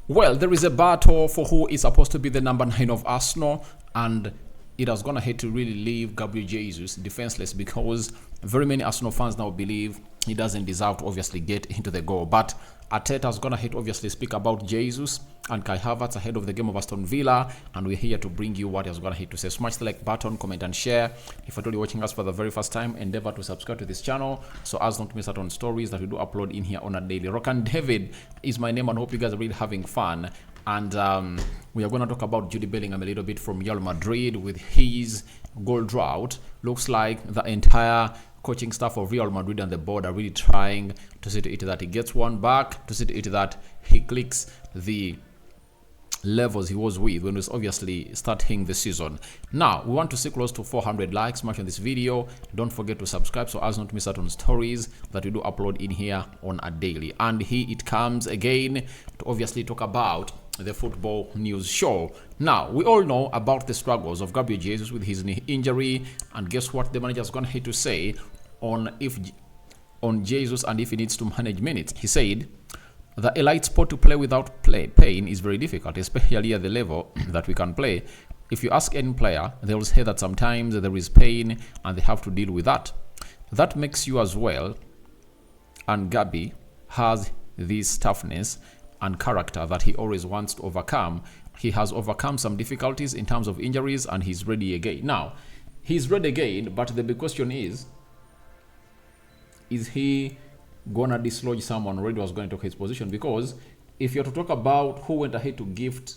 Well, there is a battle for who is supposed to be the number 9 of Arsenal, and it has gone ahead to really leave Gabriel Jesus defenseless because very many Arsenal fans now believe he doesn't deserve to obviously get into the goal. But Arteta has gone ahead to obviously speak about Jesus and Kai Havertz ahead of the game of Aston Villa, and we're here to bring you what he has gone ahead to say. Smash the like button, comment and share. If you're totally watching us for the very first time, endeavor to subscribe to this channel so as not to miss out on stories that we do upload in here on a daily. Rokani David is my name, and hope you guys are really having fun. And we are going to talk about Jude Bellingham a little bit from Real Madrid with his goal drought. Looks like the entire coaching staff of Real Madrid and the board are really trying to see to it that he gets one back, to see to it that he clicks the levels he was with when he was obviously starting the season. Now, we want to see close to 400 likes. Smash on this video. Don't forget to subscribe so as not to miss out on stories that we do upload in here on a daily. And here it comes again to obviously talk about the football news show. Now, we all know about the struggles of Gabriel Jesus with his knee injury, and guess what the manager's gonna hate to say on Jesus and if he needs to manage minutes. He said the elite sport to play without pain is very difficult, especially at the level that we can play. If you ask any player, they will say that sometimes there is pain and they have to deal with that. That makes you as well, and Gabi has this toughness and character that he always wants to overcome. He has overcome some difficulties in terms of injuries and he's ready again. Now, he's ready again, but the big question is he gonna dislodge someone already was going to take his position? Because if you're to talk about who went ahead to gift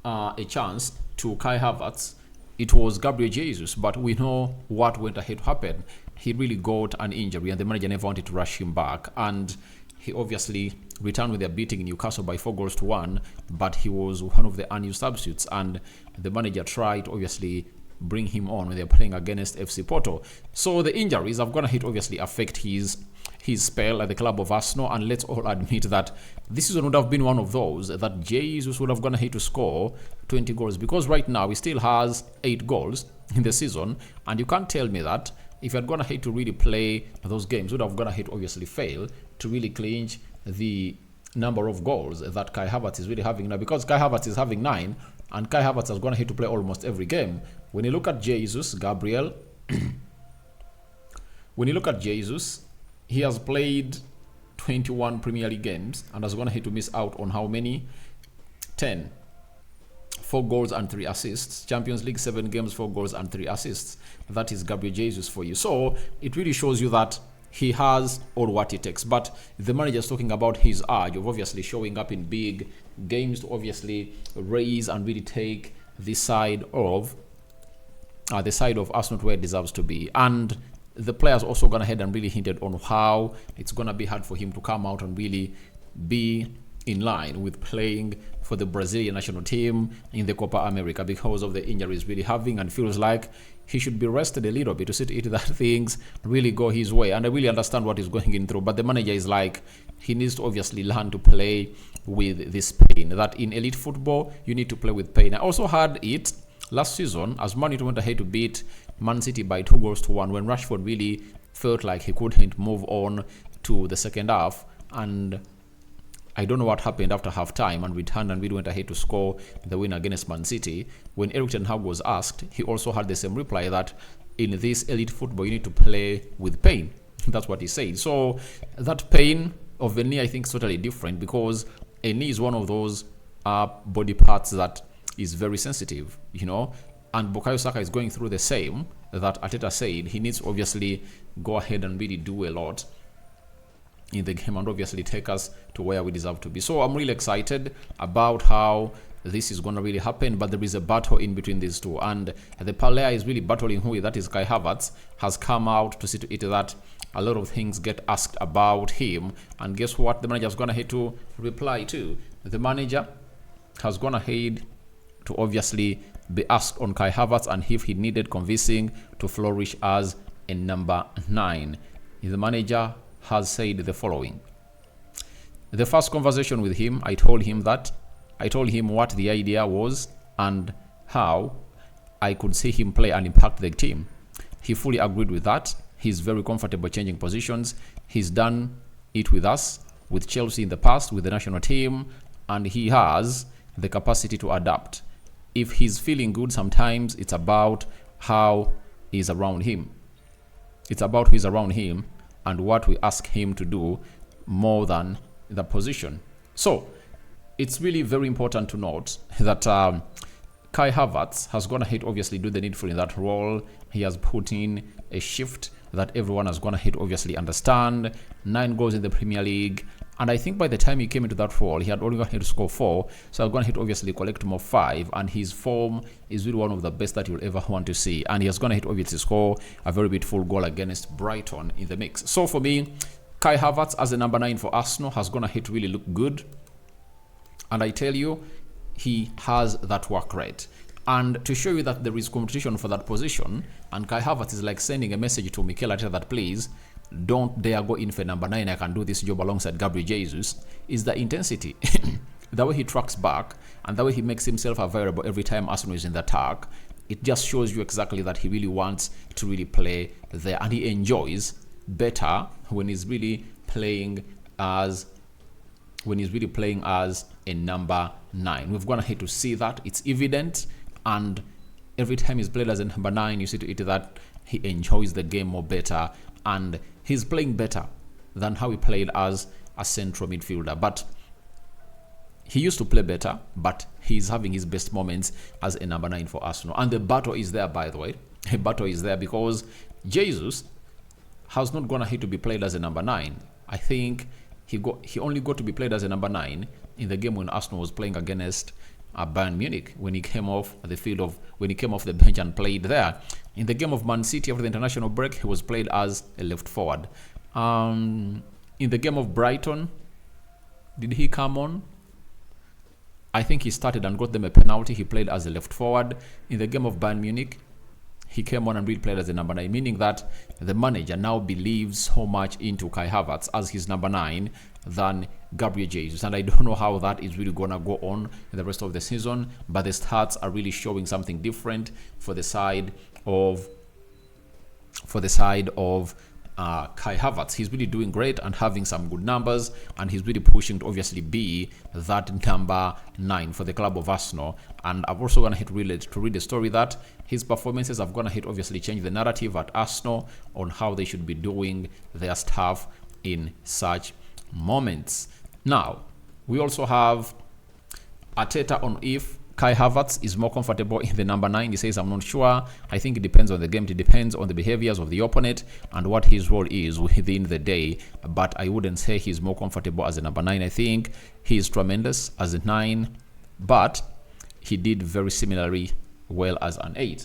a chance to Kai Havertz, it was Gabriel Jesus, but we know what went ahead to happen. He really got an injury and the manager never wanted to rush him back, and he obviously returned with a beating in Newcastle by 4-1, but he was one of the unused substitutes, and the manager tried to obviously bring him on when they're playing against FC Porto. So the injuries have gonna hit obviously affect his spell at the club of Arsenal, and let's all admit that this season would have been one of those that Jesus would have gone ahead to score 20 goals, because right now he still has 8 goals in the season, and you can't tell me that if you had gone ahead to really play those games, would have gone ahead to obviously fail to really clinch the number of goals that Kai Havertz is really having now, because Kai Havertz is having 9 and Kai Havertz has gone ahead to play almost every game. When you look at Jesus, Gabriel, when you look at Jesus, he has played 21 Premier League games and has gone ahead to miss out on how many? 10. 4 goals and 3 assists. Champions League 7 games, 4 goals and 3 assists. That is Gabriel Jesus for you. So it really shows you that he has all what it takes. But the manager is talking about his urge of obviously showing up in big games to obviously raise and really take the side of Arsenal to where it deserves to be. And the players also gone ahead and really hinted on how it's gonna be hard for him to come out and really be in line with playing for the Brazilian national team in the Copa America because of the injuries really having, and feels like he should be rested a little bit to see to it that things really go his way. And I really understand what he's going in through, but the manager is like, he needs to obviously learn to play with this pain, that in elite football you need to play with pain. I also had it last season as Man United went ahead to beat Man City by 2-1 when Rashford really felt like he couldn't move on to the second half, and I don't know what happened after half time and returned and really went ahead to score the win against Man City. When Erik ten Hag was asked, he also had the same reply that in this elite football you need to play with pain. That's what he said. So that pain of the knee I think is totally different, because a knee is one of those body parts that is very sensitive, you know, and Bukayo Saka is going through the same. That Arteta said he needs to obviously go ahead and really do a lot in the game and obviously take us to where we deserve to be. So I'm really excited about how this is going to really happen, but there is a battle in between these two, and the player is really battling who, that is Kai Havertz, has come out to see to it that a lot of things get asked about him, and guess what the manager is going to have to reply to? The manager has gone ahead to obviously be asked on Kai Havertz and if he needed convincing to flourish as a number 9. The manager has said the following. The first conversation with him, I told him what the idea was and how I could see him play and impact the team. He fully agreed with that. He's very comfortable changing positions. He's done it with us, with Chelsea in the past, with the national team, and he has the capacity to adapt. If he's feeling good, sometimes it's about how he's around him. It's about who is around him and what we ask him to do more than the position. So it's really very important to note that Kai Havertz has gone ahead, obviously, do the needful in that role. He has put in a shift that everyone has gone ahead, obviously, understand. 9 goals in the Premier League. And I think by the time he came into that role, he had only gone ahead to score 4. So I've gone ahead to obviously collect more 5. And his form is really one of the best that you'll ever want to see. And he has gone ahead to obviously score a very beautiful goal against Brighton in the mix. So for me, Kai Havertz as the number 9 for Arsenal has gone ahead to really look good. And I tell you, he has that work rate. And to show you that there is competition for that position, and Kai Havertz is like sending a message to Mikel Arteta that please don't dare go in for number 9. I can do this job alongside Gabriel Jesus. Is the intensity, the way he tracks back, and the way he makes himself available every time Arsenal is in the attack. It just shows you exactly that he really wants to really play there, and he enjoys better when he's really playing as a number 9. We've gone ahead to see that. It's evident, and every time he's played as a number 9, you see to it that he enjoys the game more better, and he's playing better than how he played as a central midfielder. But he used to play better, but he's having his best moments as a number 9 for Arsenal. And the battle is there, by the way. The battle is there because Jesus has not gone ahead to be played as a number 9. I think he only got to be played as a number 9 in the game when Arsenal was playing against Bayern Munich, when he came off the bench and played there. In the game of Man City after the international break, he was played as a left forward. In the game of Brighton, did he come on? I think he started and got them a penalty. He played as a left forward. In the game of Bayern Munich, he came on and really played as a number 9, meaning that the manager now believes so much into Kai Havertz as his number 9 than Gabriel Jesus. And I don't know how that is really going to go on in the rest of the season, but the stats are really showing something different for the side of Kai Havertz. He's really doing great and having some good numbers, and he's really pushing to obviously be that number 9 for the club of Arsenal. And I've also gone ahead to read the story that his performances have gone ahead obviously change the narrative at Arsenal on how they should be doing their stuff in such moments. Now, we also have Arteta on if Kai Havertz is more comfortable in the number 9. He says, I'm not sure. I think it depends on the game. It depends on the behaviors of the opponent and what his role is within the day. But I wouldn't say he's more comfortable as a number 9. I think he is tremendous as a 9, but he did very similarly well as an 8.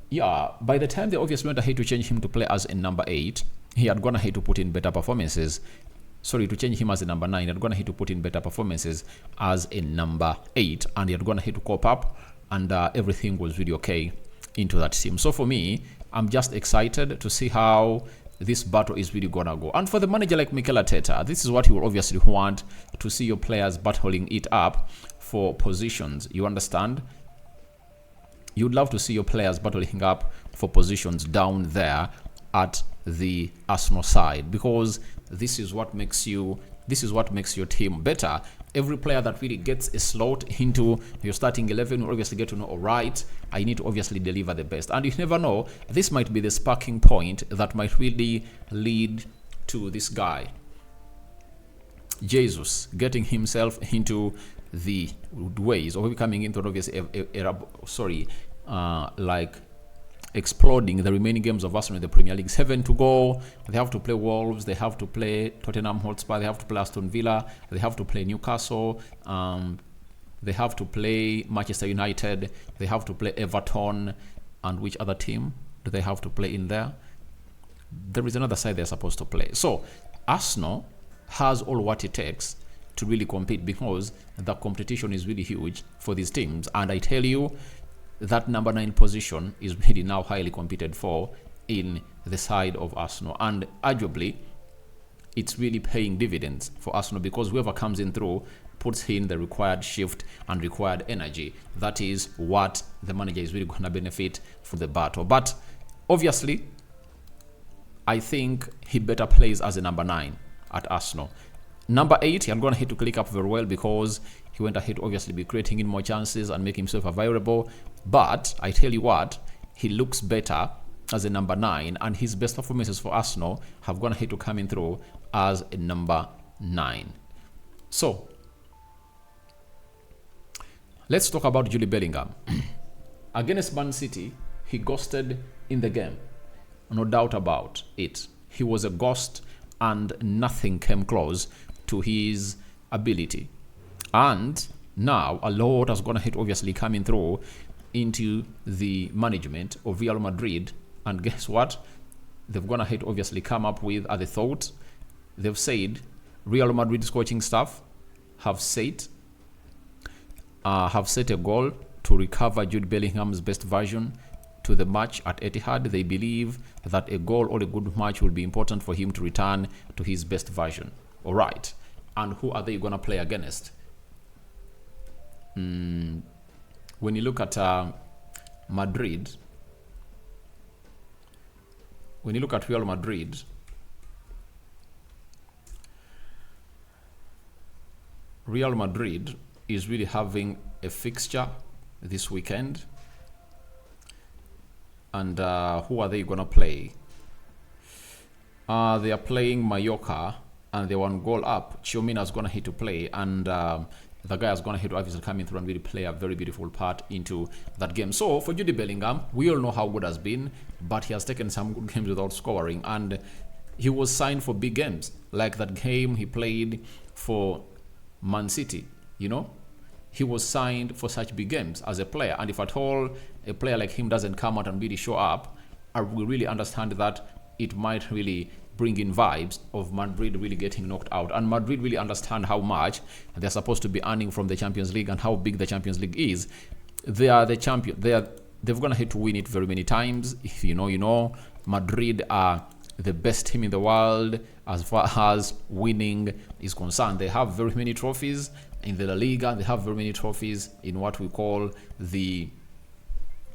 Yeah, by the time they obviously went ahead to change him to play as a number 8, he had gone ahead to put in better performances. To change him as a number 9, he had gone ahead to put in better performances as a number 8, and he had gone ahead to cope up, and everything was really okay into that team. So for me, I'm just excited to see how this battle is really gonna go. And for the manager like Mikel Arteta, this is what you will obviously want to see your players battling it up for positions. You understand? You'd love to see your players battling up for positions down there at the Arsenal side, because this is what makes your team better. Every player that really gets a slot into your starting 11 will obviously get to know, all right, I need to obviously deliver the best. And you never know, this might be the sparking point that might really lead to this guy, Jesus, getting himself into the ways of becoming into obviously exploding the remaining games of Arsenal in the Premier League. 7 to go. They have to play Wolves. They have to play Tottenham Hotspur. They have to play Aston Villa. They have to play Newcastle. They have to play Manchester United. They have to play Everton. And which other team do they have to play in there? There is another side they're supposed to play. So Arsenal has all what it takes to really compete, because the competition is really huge for these teams. And I tell you, that number 9 position is really now highly competed for in the side of Arsenal, and arguably it's really paying dividends for Arsenal, because whoever comes in through puts in the required shift and required energy. That is what the manager is really going to benefit from the battle. But obviously, I think he better plays as a number 9 at Arsenal. Number 8, I'm going to hit to click up very well because he went ahead to obviously be creating in more chances and make himself available. But I tell you what, he looks better as a number 9, and his best performances for Arsenal have gone ahead to coming through as a number 9. So let's talk about Jude Bellingham. Against Man City, he ghosted in the game. No doubt about it. He was a ghost and nothing came close to his ability. And now a lot has gone ahead obviously coming through into the management of Real Madrid. And guess what? They've gone ahead obviously come up with the thought. They've said Real Madrid's coaching staff have set a goal to recover Jude Bellingham's best version to the match at Etihad. They believe that a goal or a good match will be important for him to return to his best version. All right. And who are they going to play against? When you look at Madrid, when you look at Real Madrid, Real Madrid is really having a fixture this weekend. And who are they going to play? They are playing Mallorca, and they're 1 goal up. Chiomina's going to hit to play, and the guy is going to hit to obviously coming through and really play a very beautiful part into that game. So for Jude Bellingham, we all know how good has been, but he has taken some good games without scoring, and he was signed for big games, like that game he played for Man City. You know, he was signed for such big games as a player, and if at all a player like him doesn't come out and really show up, I will really understand that it might really bring in vibes of Madrid really getting knocked out. And Madrid really understand how much they're supposed to be earning from the Champions League and how big the Champions League is. They are the champion. They've gonna have to win it very many times. If you know, Madrid are the best team in the world as far as winning is concerned. They have very many trophies in the La Liga. They have very many trophies in what we call the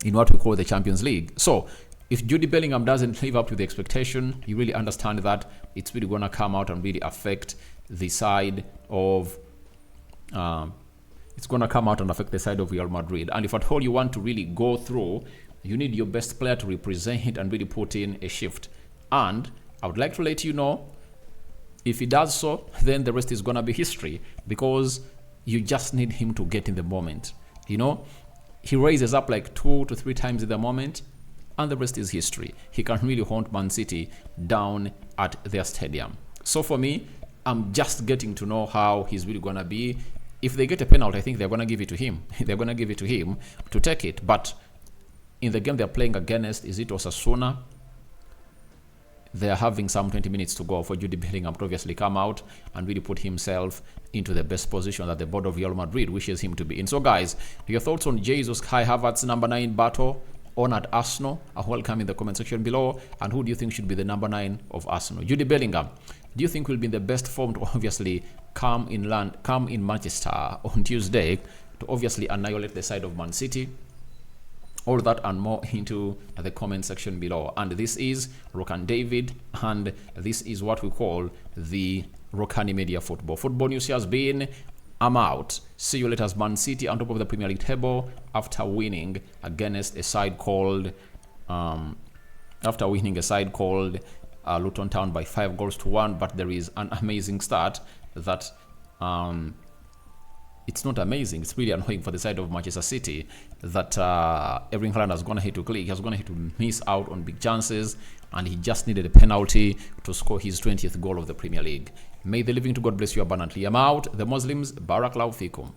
Champions League. So if Jude Bellingham doesn't live up to the expectation, you really understand that it's really going to come out and really affect the side of Real Madrid. And if at all you want to really go through, you need your best player to represent and really put in a shift. And I would like to let you know, if he does so, then the rest is going to be history, because you just need him to get in the moment. You know, he raises up like 2 to 3 times in the moment, and the rest is history. He can really haunt Man City down at their stadium. So for me, I'm just getting to know how he's really going to be. If they get a penalty, I think they're going to give it to him. They're going to give it to him to take it. But in the game they're playing against, is it Osasuna? They're having some 20 minutes to go for Jude Bellingham to obviously come out and really put himself into the best position that the board of Real Madrid wishes him to be in. So guys, your thoughts on Jesus, Kai Havertz number 9 battle on at Arsenal are welcome in the comment section below. And who do you think should be the number 9 of Arsenal? Jude Bellingham, do you think will be in the best form to obviously come in Manchester on Tuesday to obviously annihilate the side of Man City? All that and more into the comment section below. And this is Rokani David, and this is what we call the Rokani Media Football. Football news has been, I'm out. See you later as Man City on top of the Premier League table after winning against a side called Luton Town by 5-1. But there is an amazing start that it's not amazing. It's really annoying for the side of Manchester City that Erling Haaland has gone ahead to click. He has gone ahead to miss out on big chances, and he just needed a penalty to score his 20th goal of the Premier League. May the living to God bless you abundantly. I'm out. The Muslims, Barakallahu Fikum.